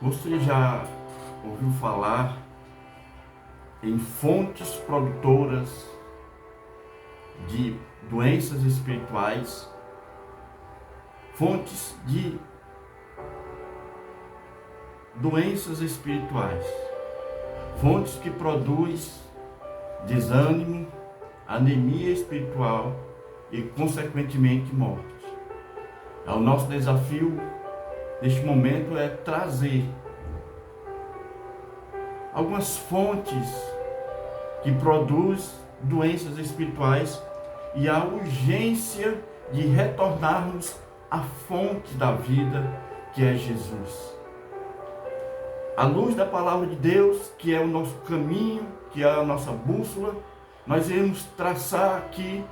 Você já ouviu falar em fontes produtoras de doenças espirituais, fontes de doenças espirituais, fontes que produzem desânimo, anemia espiritual e, consequentemente, morte? O nosso desafio neste momento é trazer algumas fontes que produzem doenças espirituais e a urgência de retornarmos à fonte da vida, que é Jesus. À luz da palavra de Deus, que é o nosso caminho, que é a nossa bússola, nós iremos traçar aqui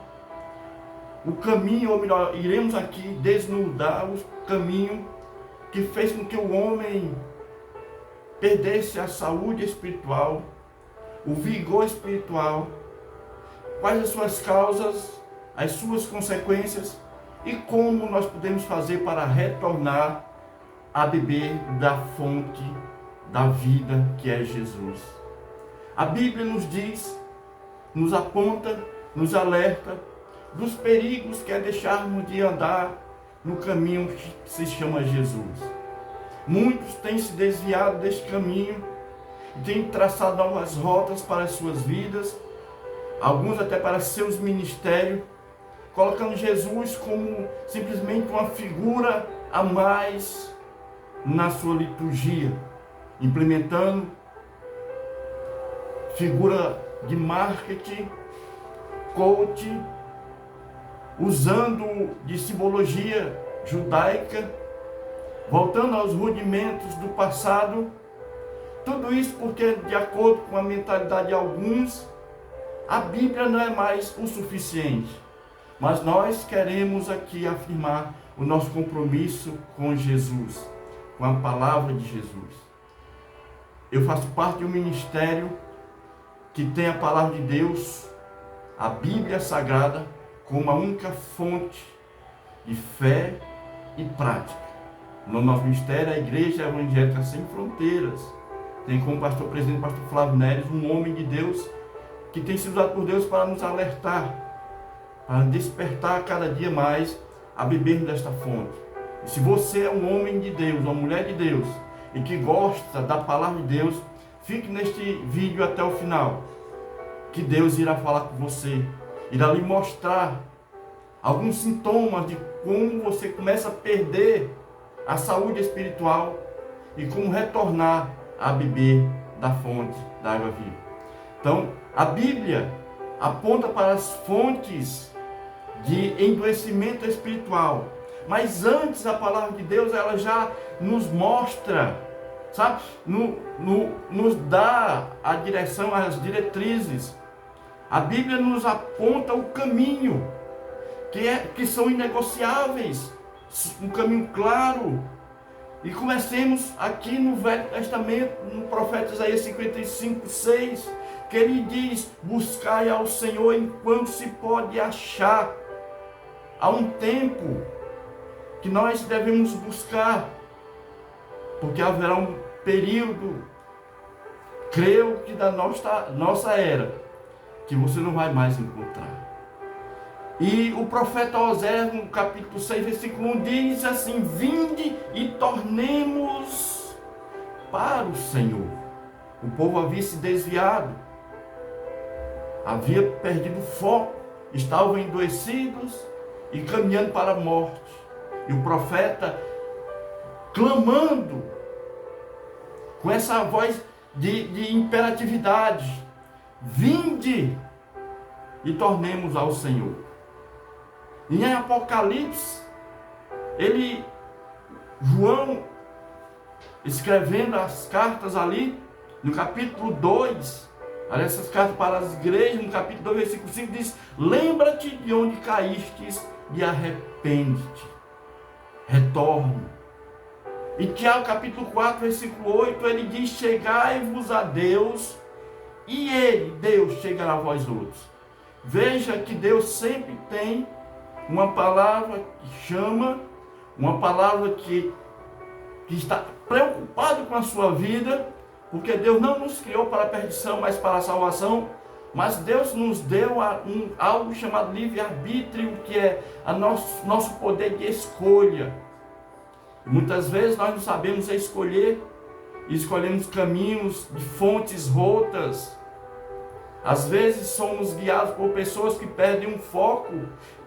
o caminho, ou melhor, iremos aqui desnudar o caminho que fez com que o homem perdesse a saúde espiritual, o vigor espiritual, quais as suas causas, as suas consequências e como nós podemos fazer para retornar a beber da fonte da vida, que é Jesus. A Bíblia nos diz, nos aponta, nos alerta dos perigos que é deixarmos de andar no caminho que se chama Jesus. Muitos têm se desviado deste caminho e têm traçado novas rotas para as suas vidas, alguns até para seus ministérios, colocando Jesus como simplesmente uma figura a mais na sua liturgia, implementando figura de marketing, coach, usando de simbologia judaica, voltando aos rudimentos do passado. Tudo isso porque, de acordo com a mentalidade de alguns, a Bíblia não é mais o suficiente. Mas nós queremos aqui afirmar o nosso compromisso com Jesus, com a palavra de Jesus. Eu faço parte de um ministério que tem a palavra de Deus, a Bíblia Sagrada, como a única fonte de fé e prática. No nosso ministério, a Igreja Evangélica Sem Fronteiras tem como pastor presidente o pastor Flávio Neres, um homem de Deus que tem sido usado por Deus para nos alertar, para despertar cada dia mais a bebermos desta fonte. E se você é um homem de Deus, uma mulher de Deus, e que gosta da palavra de Deus, fique neste vídeo até o final, que Deus irá falar com você, irá lhe mostrar alguns sintomas de como você começa a perder a saúde espiritual e como retornar a beber da fonte da água viva. Então, a Bíblia aponta para as fontes de endoecimento espiritual, mas antes a palavra de Deus ela já nos mostra, sabe, nos dá a direção, as diretrizes. A Bíblia nos aponta o caminho que são inegociáveis, um caminho claro. E comecemos aqui no Velho Testamento, no profeta Isaías 55:6, que ele diz: buscai ao Senhor enquanto se pode achar. Há um tempo que nós devemos buscar, porque haverá um período, creio que da nossa era, que você não vai mais encontrar. E o profeta Oséias, no capítulo 6, versículo 1, diz assim: vinde e tornemos para o Senhor. O povo havia se desviado, havia perdido o foco, estavam endoecidos e caminhando para a morte. E o profeta, clamando, com essa voz de imperatividade: vinde e tornemos ao Senhor. E em Apocalipse, João, escrevendo as cartas ali, no capítulo 2, essas cartas para as igrejas, no capítulo 2, versículo 5, diz: lembra-te de onde caístes e arrepende-te, retorne. E Tiago, capítulo 4, versículo 8, ele diz: chegai-vos a Deus, e Deus, chegará a vós outros. Veja que Deus sempre tem uma palavra que chama, uma palavra que que está preocupado com a sua vida, porque Deus não nos criou para a perdição, mas para a salvação. Mas Deus nos deu algo chamado livre-arbítrio, que é nosso poder de escolha. Muitas vezes nós não sabemos escolher, escolhemos caminhos de fontes rotas. Às vezes somos guiados por pessoas que perdem um foco.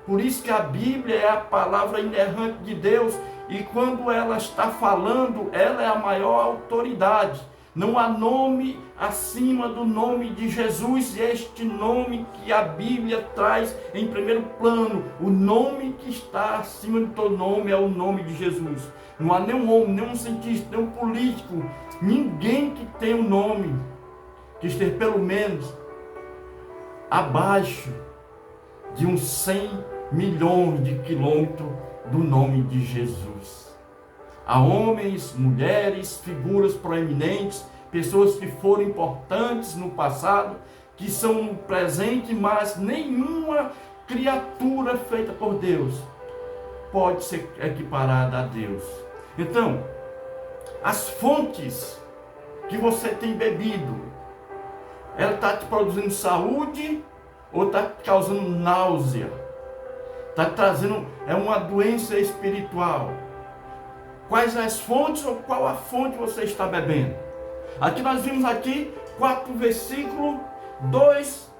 Por isso que a Bíblia é a palavra inerrante de Deus, e quando ela está falando, ela é a maior autoridade. Não há nome acima do nome de Jesus, e este nome que a Bíblia traz em primeiro plano, o nome que está acima de todo nome é o nome de Jesus. Não há nenhum homem, nenhum cientista, nenhum político, ninguém que tenha um nome que esteja pelo menos abaixo de uns 100 milhões de quilômetros do nome de Jesus. Há homens, mulheres, figuras proeminentes, pessoas que foram importantes no passado, que são no presente, mas nenhuma criatura feita por Deus pode ser equiparada a Deus. Então, as fontes que você tem bebido, ela está te produzindo saúde ou está te causando náusea? Está trazendo uma doença espiritual? Quais as fontes ou qual a fonte você está bebendo? Aqui nós vimos 4 versículos, 2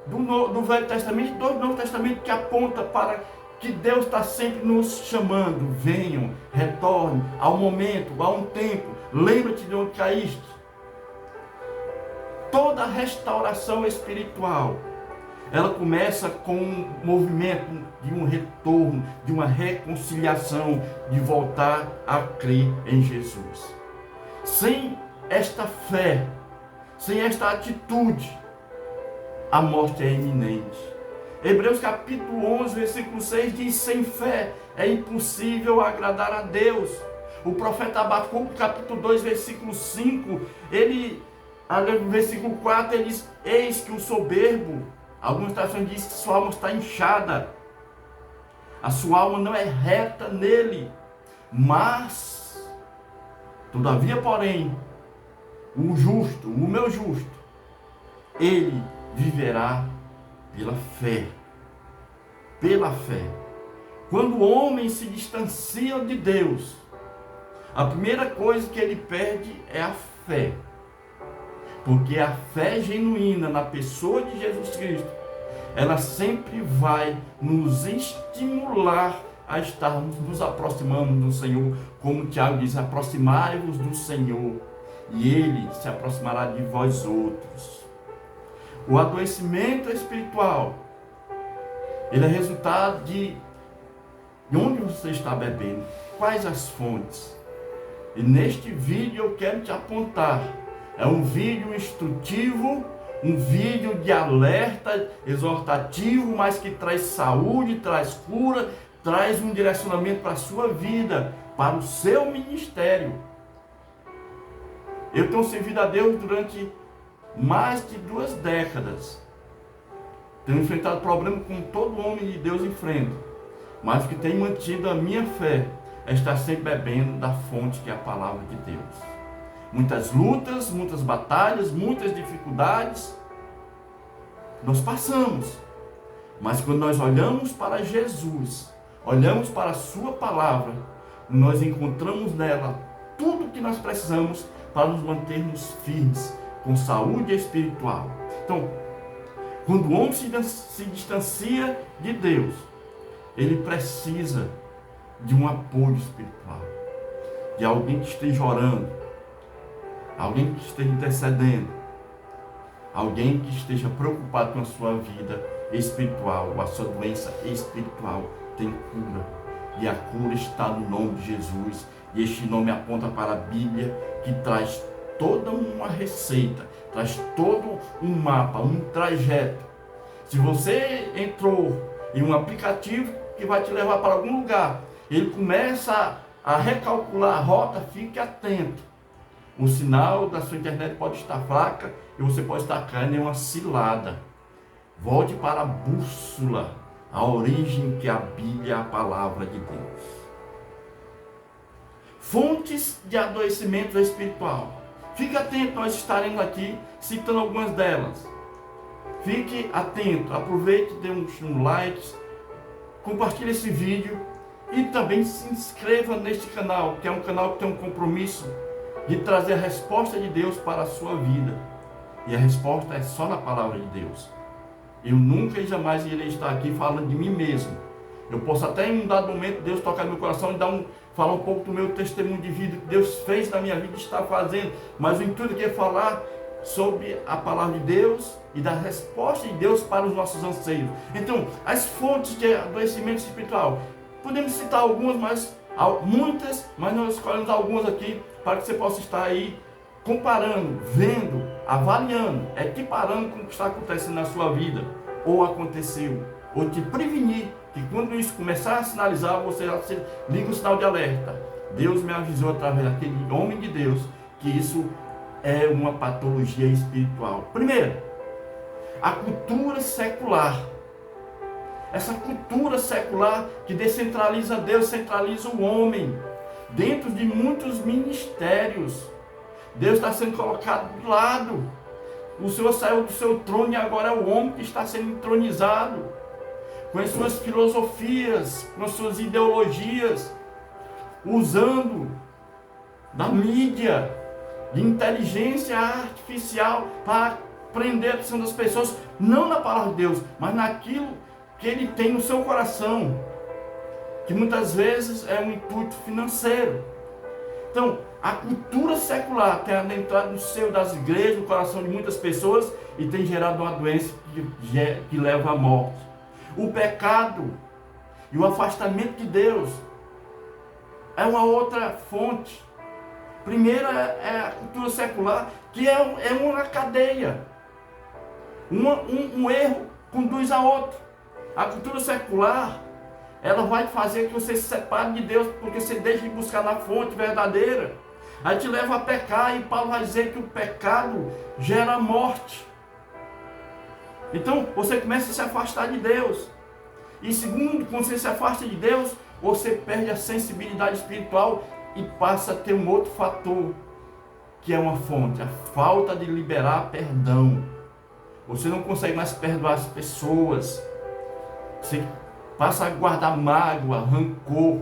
do Velho Testamento e 2 do Novo Testamento, que aponta para que Deus está sempre nos chamando. Venham, retornem, há um momento, há um tempo, lembra-te de onde caíste. Toda restauração espiritual, ela começa com um movimento de um retorno, de uma reconciliação, de voltar a crer em Jesus. Sem esta fé, sem esta atitude, a morte é iminente. Hebreus capítulo 11, versículo 6 diz: sem fé é impossível agradar a Deus. O profeta Abacuque, capítulo 2, versículo 5, no versículo 4, ele diz: eis que o soberbo, algumas traduções dizem que sua alma está inchada, a sua alma não é reta nele, mas, todavia, porém, o justo, o meu justo, ele viverá pela fé. Pela fé. Quando o homem se distancia de Deus, a primeira coisa que ele perde é a fé. Porque a fé genuína na pessoa de Jesus Cristo, ela sempre vai nos estimular a estarmos nos aproximando do Senhor. Como Tiago diz: aproximai-vos do Senhor, e Ele se aproximará de vós outros. O adoecimento espiritual, ele é resultado de onde você está bebendo, quais as fontes. E neste vídeo eu quero te apontar. É um vídeo instrutivo, um vídeo de alerta, exortativo, mas que traz saúde, traz cura, traz um direcionamento para a sua vida, para o seu ministério. Eu tenho servido a Deus durante mais de 2 décadas. Tenho enfrentado problemas como todo homem de Deus enfrenta. Mas o que tem mantido a minha fé é estar sempre bebendo da fonte que é a palavra de Deus. Muitas lutas, muitas batalhas, muitas dificuldades nós passamos. Mas quando nós olhamos para Jesus, olhamos para a sua palavra, nós encontramos nela tudo o que nós precisamos para nos mantermos firmes, com saúde espiritual. Então, quando o homem se distancia de Deus, ele precisa de um apoio espiritual, de alguém que esteja orando, alguém que esteja intercedendo, alguém que esteja preocupado com a sua vida espiritual. A sua doença espiritual tem cura, e a cura está no nome de Jesus. E este nome aponta para a Bíblia, que traz toda uma receita, traz todo um mapa, um trajeto. Se você entrou em um aplicativo que vai te levar para algum lugar, ele começa a recalcular a rota, fique atento. O sinal da sua internet pode estar fraca e você pode estar caindo em uma cilada. Volte para a bússola, a origem que a Bíblia é a palavra de Deus. fontes de adoecimento espiritual. Fique atento, nós estaremos aqui citando algumas delas. Fique atento, aproveite, dê um like, compartilhe esse vídeo e também se inscreva neste canal, que é um canal que tem um compromisso de trazer a resposta de Deus para a sua vida. E a resposta é só na palavra de Deus. Eu nunca e jamais irei estar aqui falando de mim mesmo. Eu posso até em um dado momento Deus tocar no meu coração e falar um pouco do meu testemunho de vida que Deus fez na minha vida e está fazendo. Mas o intuito aqui é falar sobre a palavra de Deus e da resposta de Deus para os nossos anseios. Então, as fontes de adoecimento espiritual. Podemos citar algumas, muitas, mas nós escolhemos algumas aqui para que você possa estar aí comparando, vendo, avaliando, equiparando com o que está acontecendo na sua vida, ou aconteceu, ou te prevenir, que quando isso começar a sinalizar, você liga o sinal de alerta. Deus me avisou através daquele homem de Deus, que isso é uma patologia espiritual. Primeiro, a cultura secular. Essa cultura secular que descentraliza Deus, centraliza o homem, dentro de muitos ministérios. Deus está sendo colocado de lado. O Senhor saiu do seu trono e agora é o homem que está sendo entronizado, com as suas filosofias, com as suas ideologias, usando da mídia, de inteligência artificial para prender a atenção das pessoas, não na palavra de Deus, mas naquilo que ele tem no seu coração, que muitas vezes é um intuito financeiro. Então, a cultura secular tem adentrado no seio das igrejas, no coração de muitas pessoas e tem gerado uma doença que leva à morte. O pecado e o afastamento de Deus é uma outra fonte. Primeiro é a cultura secular, que é uma cadeia. Um erro conduz a outro. A cultura secular, ela vai fazer que você se separe de Deus, porque você deixa de buscar na fonte verdadeira. Aí te leva a pecar, e Paulo vai dizer que o pecado gera morte. Então, você começa a se afastar de Deus. E segundo, quando você se afasta de Deus, você perde a sensibilidade espiritual e passa a ter um outro fator, que é uma fonte, a falta de liberar perdão. Você não consegue mais perdoar as pessoas. Você passa a guardar mágoa, rancor.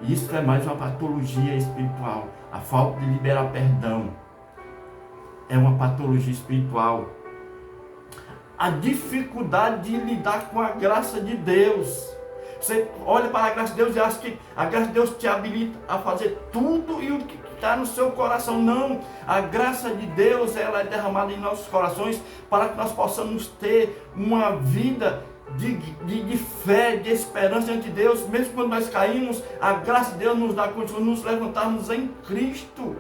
Isso é mais uma patologia espiritual. A falta de liberar perdão é uma patologia espiritual. A dificuldade de lidar com a graça de Deus. Você olha para a graça de Deus e acha que a graça de Deus te habilita a fazer tudo e o que está no seu coração. Não, a graça de Deus, ela é derramada em nossos corações para que nós possamos ter uma vida de fé, de esperança diante de Deus. Mesmo quando nós caímos, a graça de Deus nos dá condição de nos levantarmos em Cristo.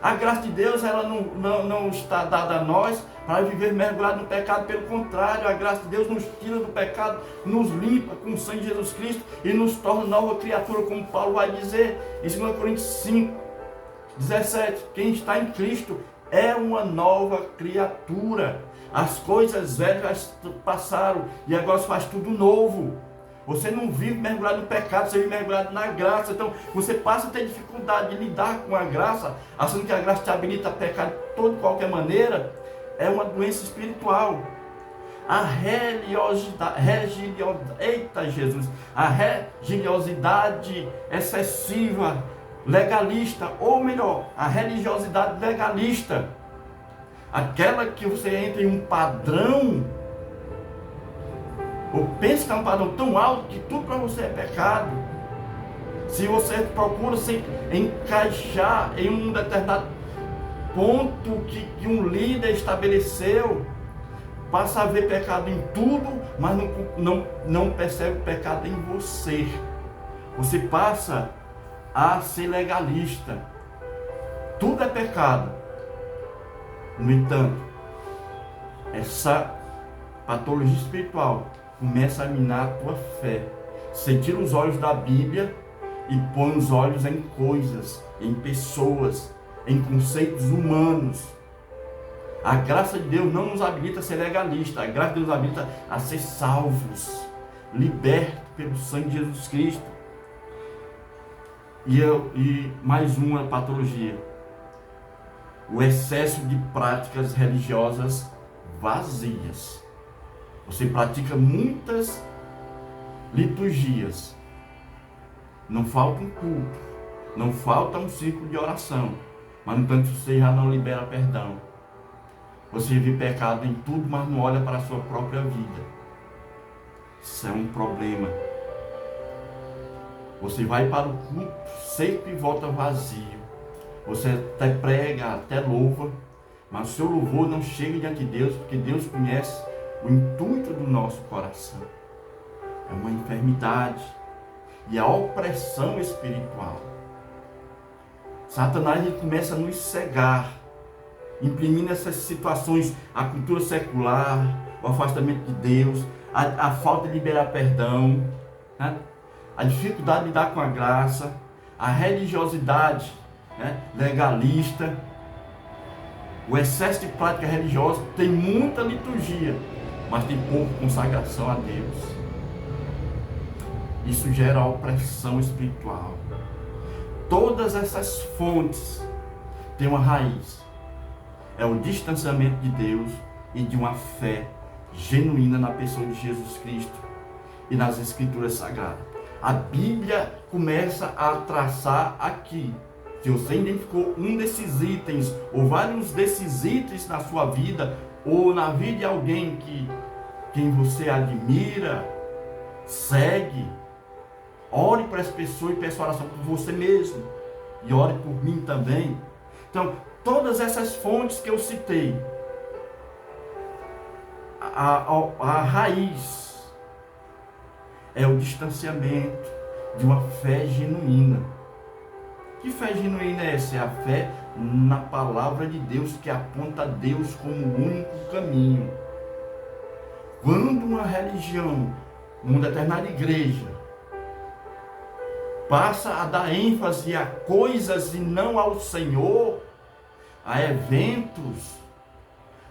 A graça de Deus, ela não está dada a nós para viver mergulhado no pecado. Pelo contrário, a graça de Deus nos tira do pecado, nos limpa com o sangue de Jesus Cristo e nos torna nova criatura, como Paulo vai dizer em 2 Coríntios 5, 17. Quem está em Cristo é uma nova criatura. As coisas velhas já passaram e agora se faz tudo novo. Você não vive mergulhado no pecado, você vive mergulhado na graça. Então você passa a ter dificuldade de lidar com a graça, achando que a graça te habilita a pecar de toda qualquer maneira. É uma doença espiritual. A religiosidade excessiva, legalista, ou melhor, a religiosidade legalista, aquela que você entra em um padrão, ou pensa que é um padrão tão alto que tudo para você é pecado. Se você procura se encaixar em um determinado ponto que um líder estabeleceu, passa a ver pecado em tudo, mas não percebe o pecado em você. Você passa a ser legalista. Tudo é pecado. No entanto, essa patologia espiritual começa a minar a tua fé. Você tira os olhos da Bíblia e põe os olhos em coisas, em pessoas, em conceitos humanos. A graça de Deus não nos habilita a ser legalista. A graça de Deus nos habilita a ser salvos, libertos pelo sangue de Jesus Cristo. E mais uma patologia: o excesso de práticas religiosas vazias. Você pratica muitas liturgias, não falta um culto, não falta um círculo de oração, mas no entanto você já não libera perdão. Você vê pecado em tudo, mas não olha para a sua própria vida. Isso é um problema. Você vai para o culto sempre e volta vazio. Você até prega, até louva, mas o seu louvor não chega diante de Deus, porque Deus conhece o intuito do nosso coração. É uma enfermidade e a opressão espiritual. Satanás ele começa a nos cegar, imprimindo essas situações, a cultura secular, o afastamento de Deus, a falta de liberar perdão, né? A dificuldade de lidar com a graça, a religiosidade, né, legalista, o excesso de prática religiosa. Tem muita liturgia, mas tem pouca consagração a Deus. Isso gera opressão espiritual. Todas essas fontes têm uma raiz: é o distanciamento de Deus e de uma fé genuína na pessoa de Jesus Cristo e nas Escrituras Sagradas. A Bíblia começa a traçar aqui. Se você identificou um desses itens, ou vários desses itens na sua vida, ou na vida de alguém quem você admira, segue, ore para essa pessoa e peça oração por você mesmo. E ore por mim também. Então, todas essas fontes que eu citei, a raiz é o distanciamento de uma fé genuína. Que fé genuína é essa? É a fé na palavra de Deus, que aponta a Deus como o único caminho. Quando uma religião, uma determinada igreja, passa a dar ênfase a coisas e não ao Senhor, a eventos,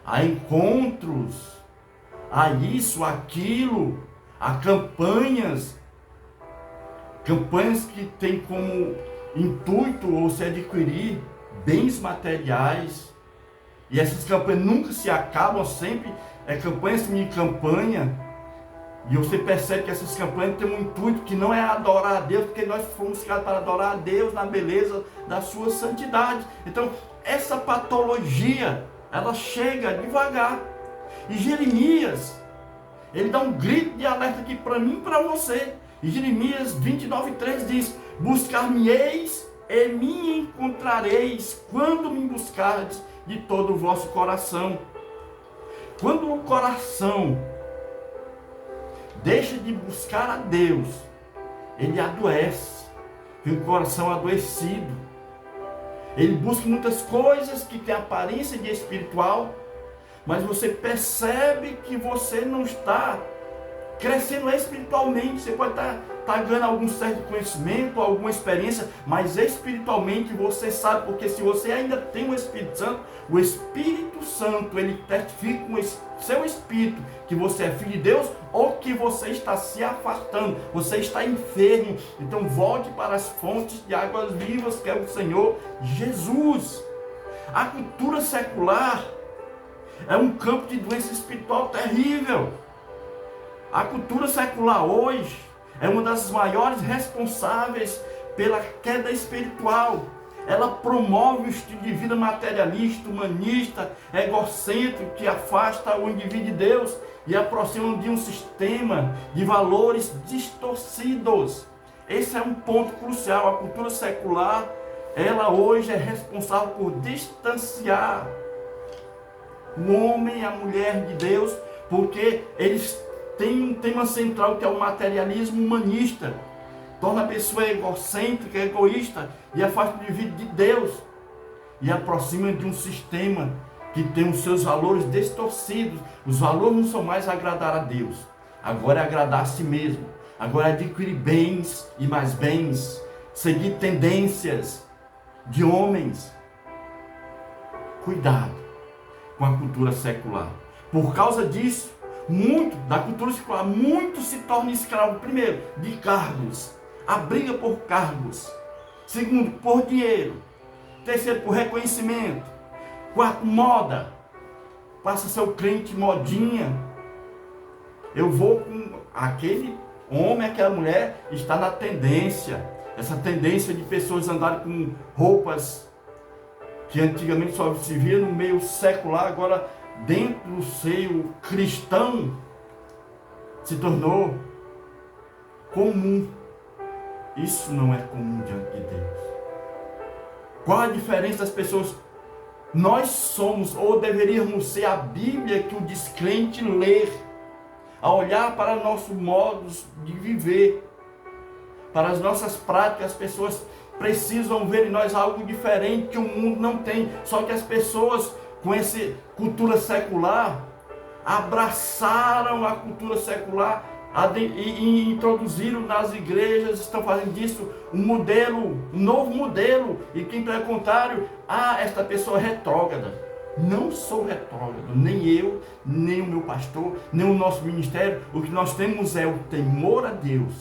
a encontros, a isso, aquilo, a campanhas que têm como intuito ou se adquirir bens materiais, e essas campanhas nunca se acabam, sempre é campanha em campanha, e você percebe que essas campanhas têm um intuito que não é adorar a Deus, porque nós fomos criados para adorar a Deus na beleza da sua santidade. Então essa patologia, ela chega devagar, e Jeremias, ele dá um grito de alerta aqui para mim e para você. E Jeremias 29:3 diz: buscar-me-eis e me encontrareis, quando me buscardes de todo o vosso coração. Quando o coração deixa de buscar a Deus, ele adoece, tem o coração adoecido. Ele busca muitas coisas que têm aparência de espiritual, mas você percebe que você não está crescendo espiritualmente. Você pode estar ganhando algum certo conhecimento, alguma experiência, mas espiritualmente você sabe, porque se você ainda tem o Espírito Santo, ele testifica com o seu espírito que você é filho de Deus, ou que você está se afastando, você está enfermo. Então volte para as fontes de águas vivas, que é o Senhor Jesus. A cultura secular é um campo de doença espiritual terrível. A cultura secular hoje é uma das maiores responsáveis pela queda espiritual. Ela promove um estilo de vida materialista, humanista, egocêntrico, que afasta o indivíduo de Deus e aproxima de um sistema de valores distorcidos. Esse é um ponto crucial. A cultura secular, ela hoje é responsável por distanciar o homem e a mulher de Deus, porque eles têm um tema central, que é o materialismo humanista. Torna a pessoa egocêntrica, egoísta, e afasta o indivíduo de Deus e aproxima de um sistema que tem os seus valores distorcidos. Os valores não são mais agradar a Deus, agora é agradar a si mesmo, agora é adquirir bens e mais bens, seguir tendências de homens. Cuidado com a cultura secular. Por causa disso, da cultura secular, muito se torna escravo, primeiro, de cargos, a briga por cargos. Segundo, por dinheiro. Terceiro, por reconhecimento. Quarto, moda. Passa a ser o crente modinha. Eu vou com aquele homem, aquela mulher, está na tendência. Essa tendência de pessoas andarem com roupas que antigamente só se via no meio secular, agora dentro do seio cristão se tornou comum. Isso não é comum diante de Deus. Qual a diferença das pessoas? Nós somos, ou deveríamos ser, a Bíblia que o descrente ler, a olhar para nosso modo de viver, para as nossas práticas. As pessoas precisam ver em nós algo diferente que o mundo não tem. Só que as pessoas com essa cultura secular abraçaram a cultura secular e introduziram nas igrejas, estão fazendo disso um modelo, um novo modelo. E quem pelo contrário, esta pessoa é retrógrada. Não sou retrógrado, nem eu, nem o meu pastor, nem o nosso ministério. O que nós temos é o temor a Deus.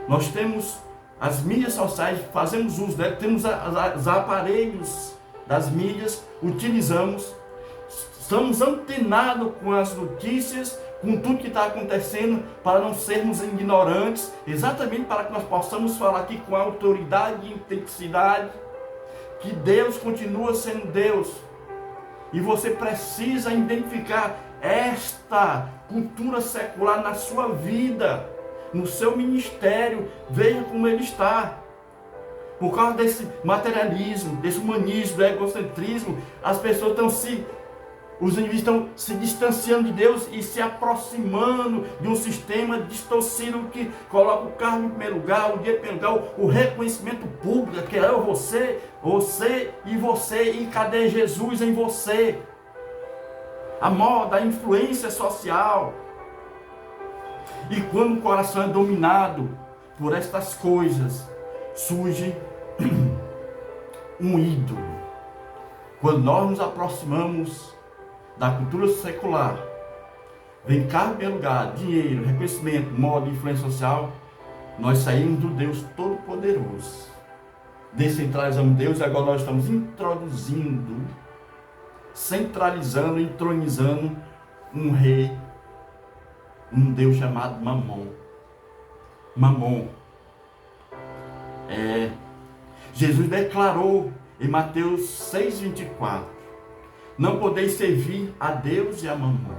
Nós temos as mídias sociais, fazemos uso delas, temos os aparelhos das mídias, utilizamos, estamos antenados com as notícias, com tudo que está acontecendo, para não sermos ignorantes, exatamente para que nós possamos falar aqui com autoridade e intensidade, que Deus continua sendo Deus. E você precisa identificar esta cultura secular na sua vida, no seu ministério. Veja como ele está. Por causa desse materialismo, desse humanismo, do egocentrismo, as pessoas os indivíduos estão se distanciando de Deus e se aproximando de um sistema distorcido que coloca o carro em primeiro lugar, o dinheiro em primeiro lugar, o reconhecimento público, que é você e você, e cadê Jesus em você? A moda, a influência social. E quando o coração é dominado por estas coisas, surge um ídolo. Quando nós nos aproximamos da cultura secular, vem carro em primeiro lugar, dinheiro, reconhecimento, moda, influência social, nós saímos do Deus Todo-Poderoso. Descentralizamos Deus e agora nós estamos introduzindo, centralizando, entronizando um rei, um Deus chamado Mamon. Mamon. Jesus declarou em Mateus 6,24: não podeis servir a Deus e a Mamon.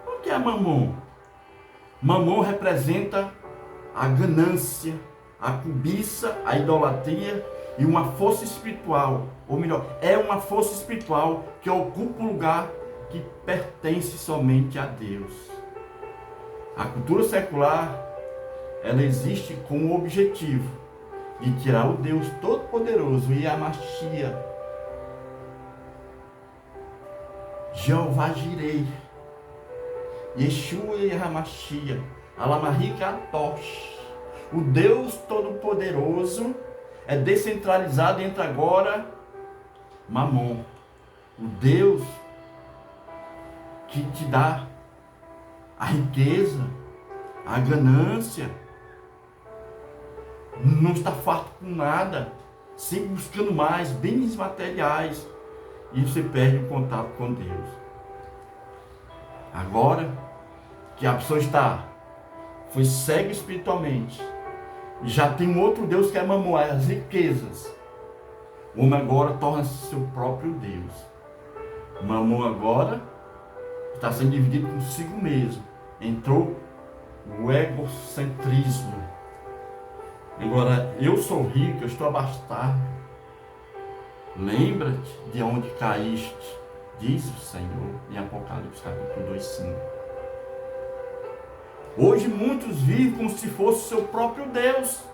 O que é Mamon? Mamon representa a ganância, a cobiça, a idolatria e uma força espiritual. Ou melhor, é uma força espiritual que ocupa o lugar que pertence somente a Deus. A cultura secular, ela existe com o objetivo de tirar o Deus Todo-Poderoso e a Mashiach, Jeová Jireh, Yeshua e Hamashia, Alamarika Atosh, o Deus Todo-Poderoso, é descentralizado. Entra agora Mamon, o Deus que te dá a riqueza, a ganância, não está farto com nada, sempre buscando mais bens materiais, e você perde o contato com Deus. Agora que a pessoa foi cega espiritualmente, já tem um outro Deus que é Mamon, as riquezas. O homem agora torna-se seu próprio Deus. Mamon agora está sendo dividido consigo mesmo. Entrou o egocentrismo. Agora, eu sou rico, eu estou abastado. Lembra-te de onde caíste, diz o Senhor em Apocalipse capítulo 2:5. Hoje muitos vivem como se fosse o seu próprio Deus.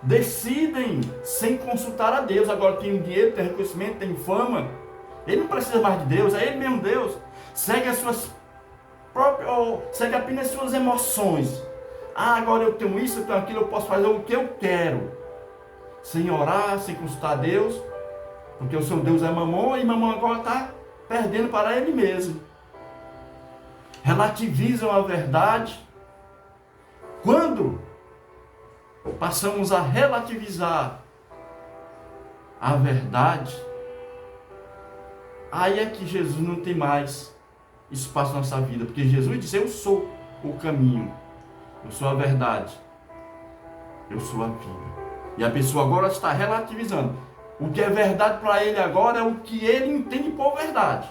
Decidem sem consultar a Deus. Agora tem dinheiro, tem reconhecimento, tem fama. Ele não precisa mais de Deus, é ele mesmo Deus. Segue as suas próprias, ou segue apenas as suas emoções. Agora eu tenho isso, eu tenho aquilo, eu posso fazer o que eu quero. Sem orar, sem consultar a Deus. Porque o seu Deus é Mamon e Mamon agora está perdendo para ele mesmo. Relativizam a verdade. Quando passamos a relativizar a verdade, aí é que Jesus não tem mais espaço na nossa vida, porque Jesus disse: eu sou o caminho, eu sou a verdade, eu sou a vida. E a pessoa agora está relativizando. O que é verdade para ele agora é o que ele entende por verdade.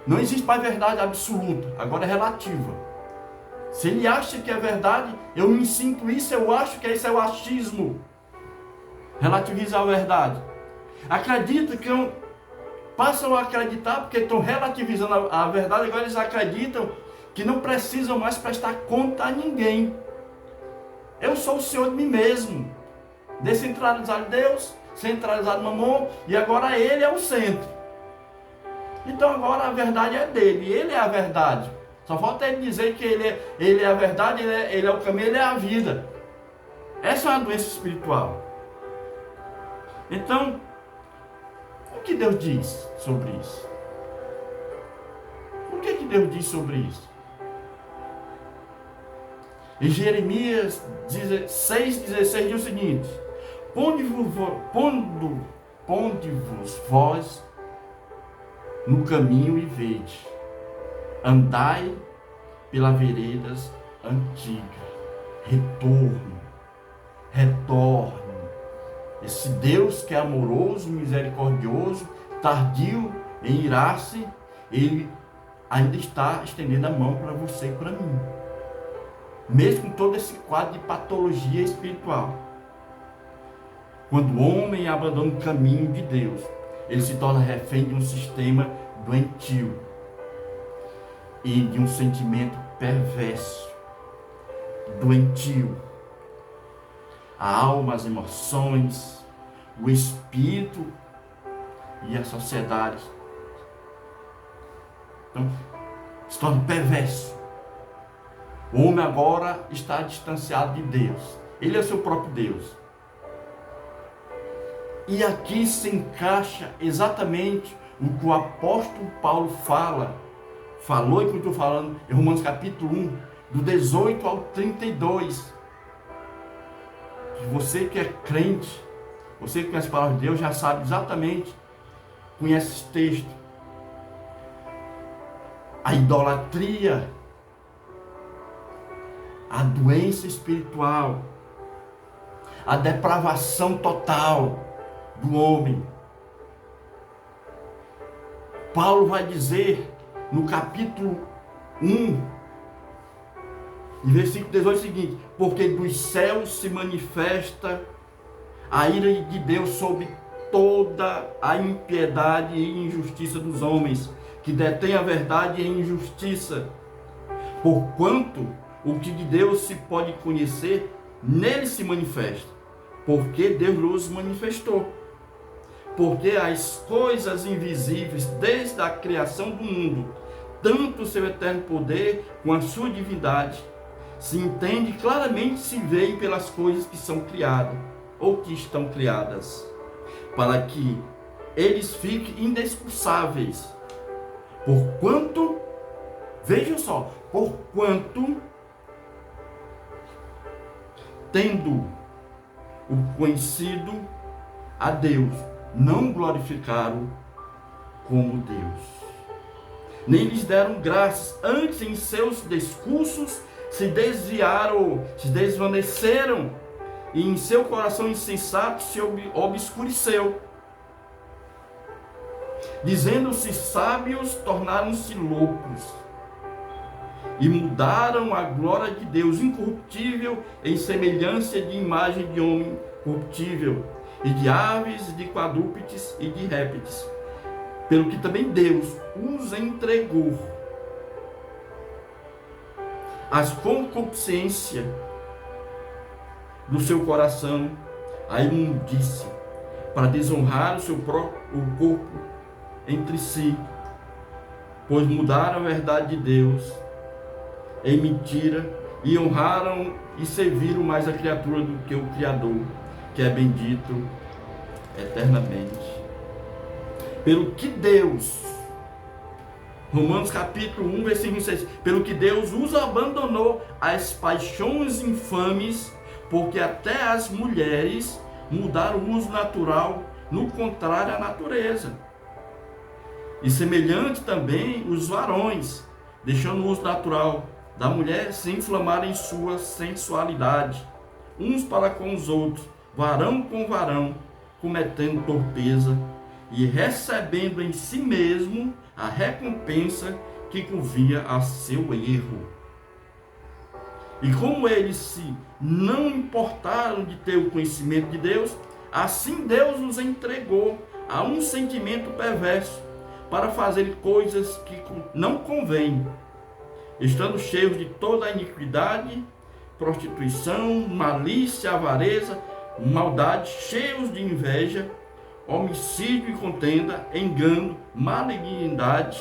Não existe mais verdade absoluta, agora é relativa. Se ele acha que é verdade, eu me sinto isso, eu acho que isso é o achismo. Relativizar a verdade. Acredita que passam a acreditar, porque estão relativizando a verdade, agora eles acreditam que não precisam mais prestar conta a ninguém. Eu sou o Senhor de mim mesmo. Descentralizado Deus, centralizado Mamon, e agora ele é o centro. Então agora a verdade é dele, ele é a verdade. Só falta ele dizer que ele é a verdade, ele é o caminho, ele é a vida. Essa é uma doença espiritual. Então, o que Deus diz sobre isso? O que Deus diz sobre isso? Em Jeremias 6,16 diz o seguinte: Ponde-vos vós no caminho e vede, andai pelas veredas antigas, retorne. Esse Deus que é amoroso, misericordioso, tardio em irar-se, ele ainda está estendendo a mão para você e para mim. Mesmo com todo esse quadro de patologia espiritual. Quando o homem abandona o caminho de Deus, ele se torna refém de um sistema doentio e de um sentimento perverso, doentio. A alma, as emoções, o espírito e a sociedade. Então, se torna perverso. O homem agora está distanciado de Deus. Ele é o seu próprio Deus. E aqui se encaixa exatamente o que o apóstolo Paulo falou e que eu estou falando em Romanos capítulo 1, do 18 ao 32. Você que é crente, você que conhece a palavra de Deus, já sabe exatamente, conhece esse texto. A idolatria, a doença espiritual, a depravação total do homem. Paulo vai dizer no capítulo 1, em versículo 18 o seguinte: porque dos céus se manifesta a ira de Deus sobre toda a impiedade e injustiça dos homens, que detêm a verdade em injustiça. Porquanto o que de Deus se pode conhecer, nele se manifesta, porque Deus os manifestou. Porque as coisas invisíveis, desde a criação do mundo, tanto o seu eterno poder, com a sua divindade, se entende claramente, se vê pelas coisas que são criadas, ou que estão criadas, para que eles fiquem indiscursáveis. Porquanto, vejam só, porquanto, tendo o conhecido a Deus, não glorificaram como Deus, nem lhes deram graças, antes em seus discursos se desviaram, se desvaneceram, e em seu coração insensato se obscureceu. Dizendo-se sábios, tornaram-se loucos, e mudaram a glória de Deus incorruptível em semelhança de imagem de homem corruptível, e de aves, de quadrúpedes e de répteis, pelo que também Deus os entregou às concupiscências do seu coração, a imundícia, para desonrar o seu próprio corpo entre si, pois mudaram a verdade de Deus em mentira, e honraram e serviram mais a criatura do que o Criador, que é bendito eternamente. Pelo que Deus, Romanos capítulo 1, versículo 6, pelo que Deus os abandonou às paixões infames porque até as mulheres mudaram o uso natural, no contrário à natureza. E semelhante também os varões, deixando o uso natural da mulher se inflamarem em sua sensualidade, uns para com os outros, varão com varão, cometendo torpeza e recebendo em si mesmo a recompensa que convia a seu erro. E como eles se não importaram de ter o conhecimento de Deus, assim Deus os entregou a um sentimento perverso para fazer coisas que não convêm, estando cheios de toda a iniquidade, prostituição, malícia, avareza, maldade, cheios de inveja, homicídio e contenda, engano, malignidade,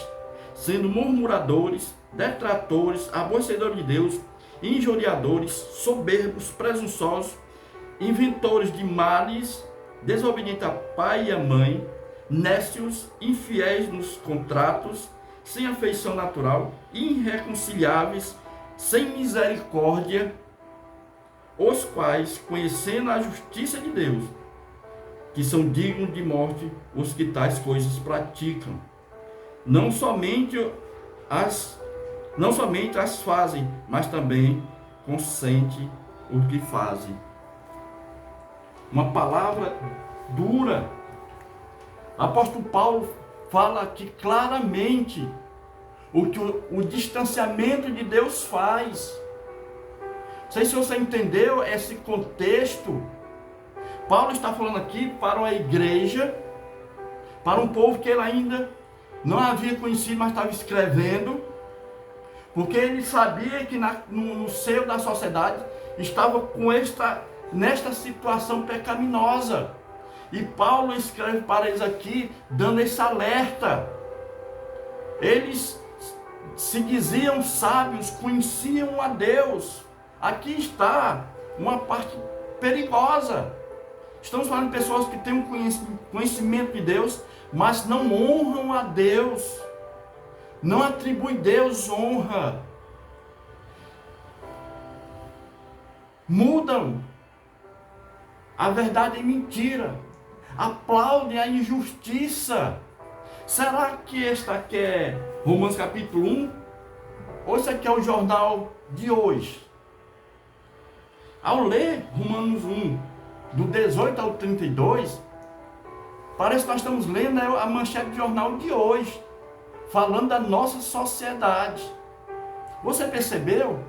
sendo murmuradores, detratores, aborrecedores de Deus, injuriadores, soberbos, presunçosos, inventores de males, desobedientes a pai e a mãe, nécios, infiéis nos contratos, sem afeição natural, irreconciliáveis, sem misericórdia, os quais, conhecendo a justiça de Deus, que são dignos de morte os que tais coisas praticam, não somente as fazem, mas também consentem o que fazem. Uma palavra dura. O apóstolo Paulo fala aqui claramente o que o distanciamento de Deus faz. Não sei se você entendeu esse contexto. Paulo está falando aqui para uma igreja, para um povo que ele ainda não havia conhecido, mas estava escrevendo, porque ele sabia que no seio da sociedade estava nesta situação pecaminosa. E Paulo escreve para eles aqui, dando esse alerta. Eles se diziam sábios, conheciam a Deus. Aqui está uma parte perigosa. Estamos falando de pessoas que têm um conhecimento de Deus, mas não honram a Deus. Não atribuem a Deus honra. Mudam a verdade em mentira. Aplaudem a injustiça. Será que esta aqui é Romanos capítulo 1? Ou isso aqui é o jornal de hoje? Ao ler Romanos 1, do 18 ao 32, parece que nós estamos lendo a manchete do jornal de hoje, falando da nossa sociedade. Você percebeu?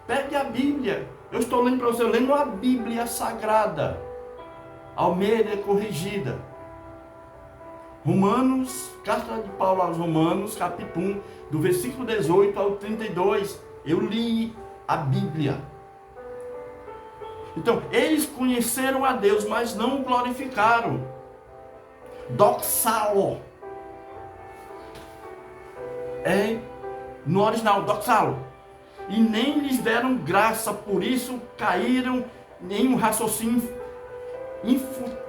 Pegue a Bíblia. Eu estou lendo para você, lendo a Bíblia Sagrada, Almeida Corrigida. Romanos, carta de Paulo aos Romanos, capítulo 1, do versículo 18 ao 32. Eu li a Bíblia. Então, eles conheceram a Deus, mas não o glorificaram. Doxalo. No original, doxalo. E nem lhes deram graça, por isso caíram em um raciocínio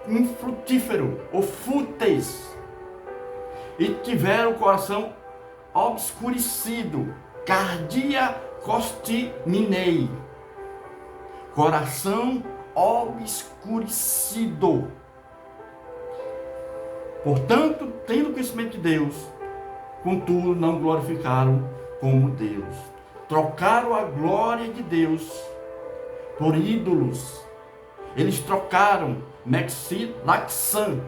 infrutífero, ou fúteis, e tiveram o coração obscurecido, cardia costiminei, coração obscurecido. Portanto, tendo conhecimento de Deus, contudo não glorificaram como Deus. Trocaram a glória de Deus por ídolos. Eles trocaram Mexi Laxan.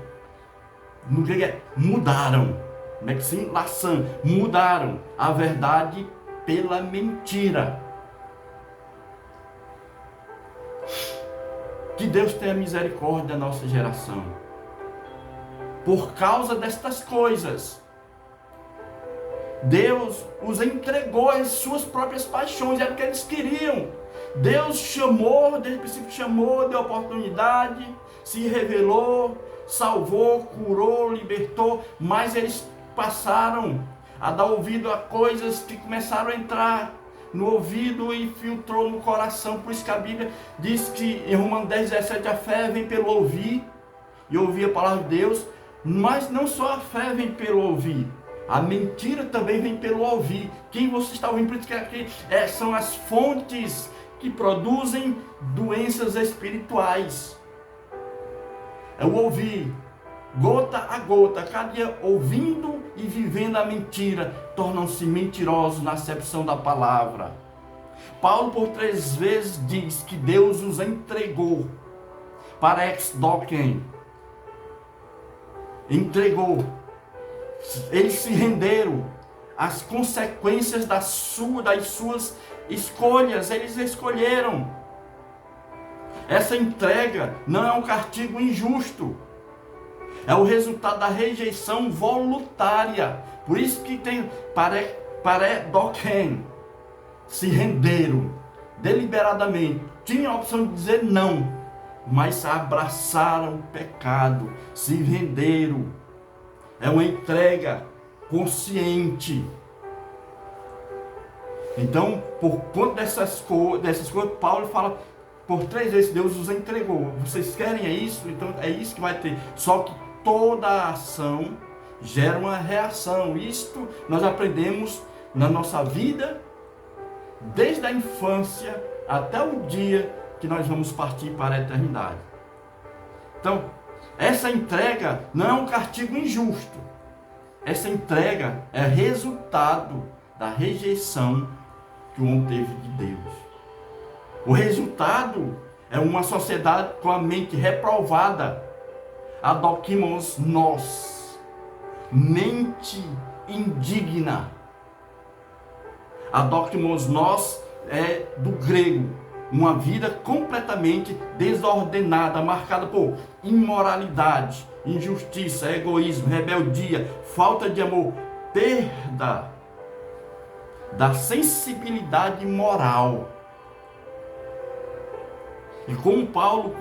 No grego é mudaram. Mexi Laxan. Mudaram a verdade pela mentira. Que Deus tenha misericórdia da nossa geração. Por causa destas coisas, Deus os entregou às suas próprias paixões, era o que eles queriam. Deus chamou, desde o princípio chamou, deu oportunidade, se revelou, salvou, curou, libertou, mas eles passaram a dar ouvido a coisas que começaram a entrar no ouvido e filtrou no coração. Por isso que a Bíblia diz que em Romanos 10:17 a fé vem pelo ouvir, e ouvir a palavra de Deus, mas não só a fé vem pelo ouvir, a mentira também vem pelo ouvir. Quem você está ouvindo, por isso que aqui são as fontes que produzem doenças espirituais. É o ouvir, gota a gota, cada dia ouvindo e vivendo a mentira, tornam-se mentirosos na acepção da palavra. Paulo por 3 vezes diz que Deus os entregou para ex-doken. Entregou. Eles se renderam às consequências das suas escolhas. Eles escolheram. Essa entrega não é um castigo injusto. É o resultado da rejeição voluntária. Por isso que tem paredoken. Se renderam deliberadamente. Tinham a opção de dizer não, mas abraçaram o pecado, se renderam. É uma entrega consciente. Então, por conta dessas coisas, Paulo fala por 3 vezes: Deus os entregou. Vocês querem isso? Então é isso que vai ter. Só que toda a ação gera uma reação. Isto nós aprendemos na nossa vida, desde a infância até o dia que nós vamos partir para a eternidade. Então, essa entrega não é um castigo injusto. Essa entrega é resultado da rejeição que o homem teve de Deus. O resultado é uma sociedade com a mente reprovada. Adokimos nós, mente indigna. Adokimos nós é do grego, uma vida completamente desordenada, marcada por imoralidade, injustiça, egoísmo, rebeldia, falta de amor, perda da sensibilidade moral. E como Paulo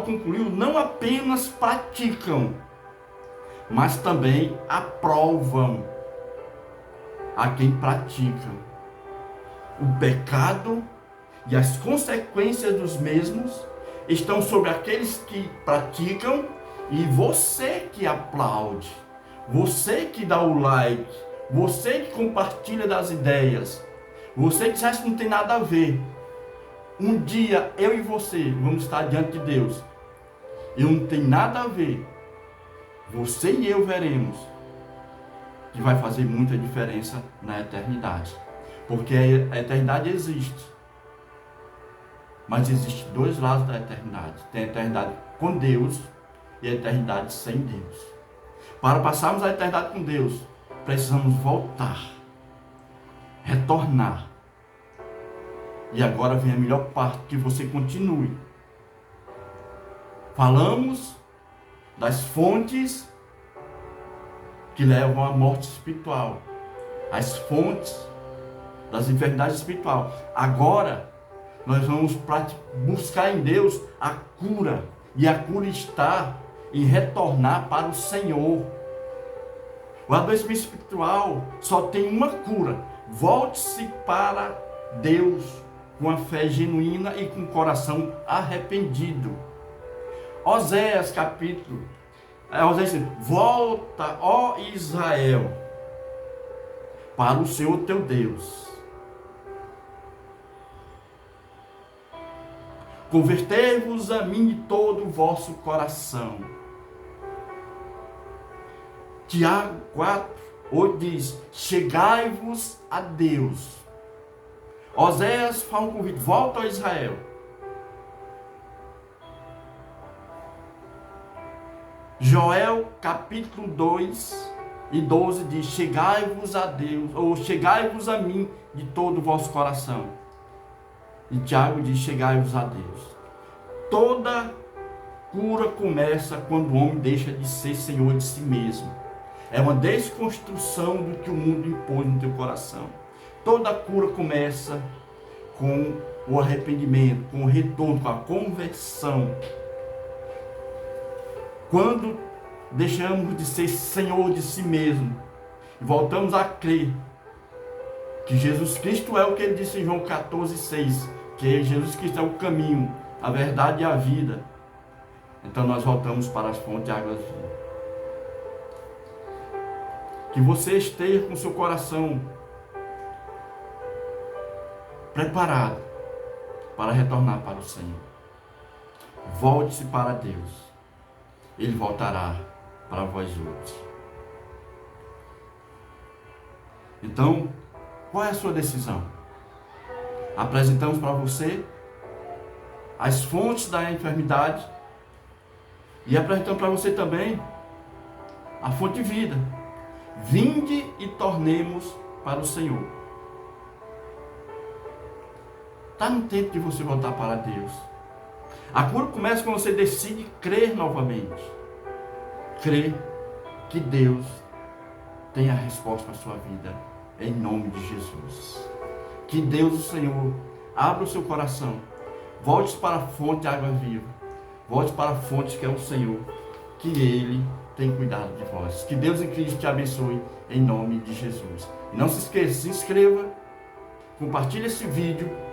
concluiu, não apenas praticam, mas também aprovam a quem pratica. O pecado e as consequências dos mesmos estão sobre aqueles que praticam e você que aplaude, você que dá o like, você que compartilha das ideias, você que acha que não tem nada a ver. Um dia eu e você vamos estar diante de Deus. E não tem nada a ver. Você e eu veremos que vai fazer muita diferença na eternidade. Porque a eternidade existe. Mas existem 2 lados da eternidade. Tem a eternidade com Deus e a eternidade sem Deus. Para passarmos a eternidade com Deus, precisamos voltar, retornar. E agora vem a melhor parte, que você continue. Falamos das fontes que levam à morte espiritual, as fontes das enfermidades espirituais. Agora nós vamos buscar em Deus a cura, e a cura está em retornar para o Senhor. O adoecimento espiritual só tem uma cura: volte-se para Deus com a fé genuína e com o coração arrependido. Oséias capítulo, Oséias diz: volta, ó Israel, para o Senhor teu Deus. Convertei-vos a mim de todo o vosso coração. Tiago 4:8 diz: chegai-vos a Deus. Oséias fala um convite: volta a Israel. Joel capítulo 2:12 diz: chegai-vos a Deus, ou chegai-vos a mim de todo o vosso coração. E Tiago diz: chegai-vos a Deus. Toda cura começa quando o homem deixa de ser senhor de si mesmo. É uma desconstrução do que o mundo impôs no teu coração. Toda cura começa com o arrependimento, com o retorno, com a conversão. Quando deixamos de ser senhor de si mesmo e voltamos a crer que Jesus Cristo é o que ele disse em João 14:6, que Jesus Cristo é o caminho, a verdade e a vida, então nós voltamos para as fontes de águas vivas. Que você esteja com seu coração preparado para retornar para o Senhor. Volte-se para Deus. Ele voltará para vós outros. Então, qual é a sua decisão? Apresentamos para você as fontes da enfermidade e apresentamos para você também a fonte de vida. Vinde e tornemos para o Senhor. Está no tempo de você voltar para Deus. A cura começa quando você decide crer novamente. Crer que Deus tem a resposta para a sua vida, em nome de Jesus. Que Deus, o Senhor, abra o seu coração. Volte para a fonte de água viva. Volte para a fonte que é o Senhor, que Ele tem cuidado de vós. Que Deus em Cristo te abençoe, em nome de Jesus. E não se esqueça, se inscreva, compartilhe esse vídeo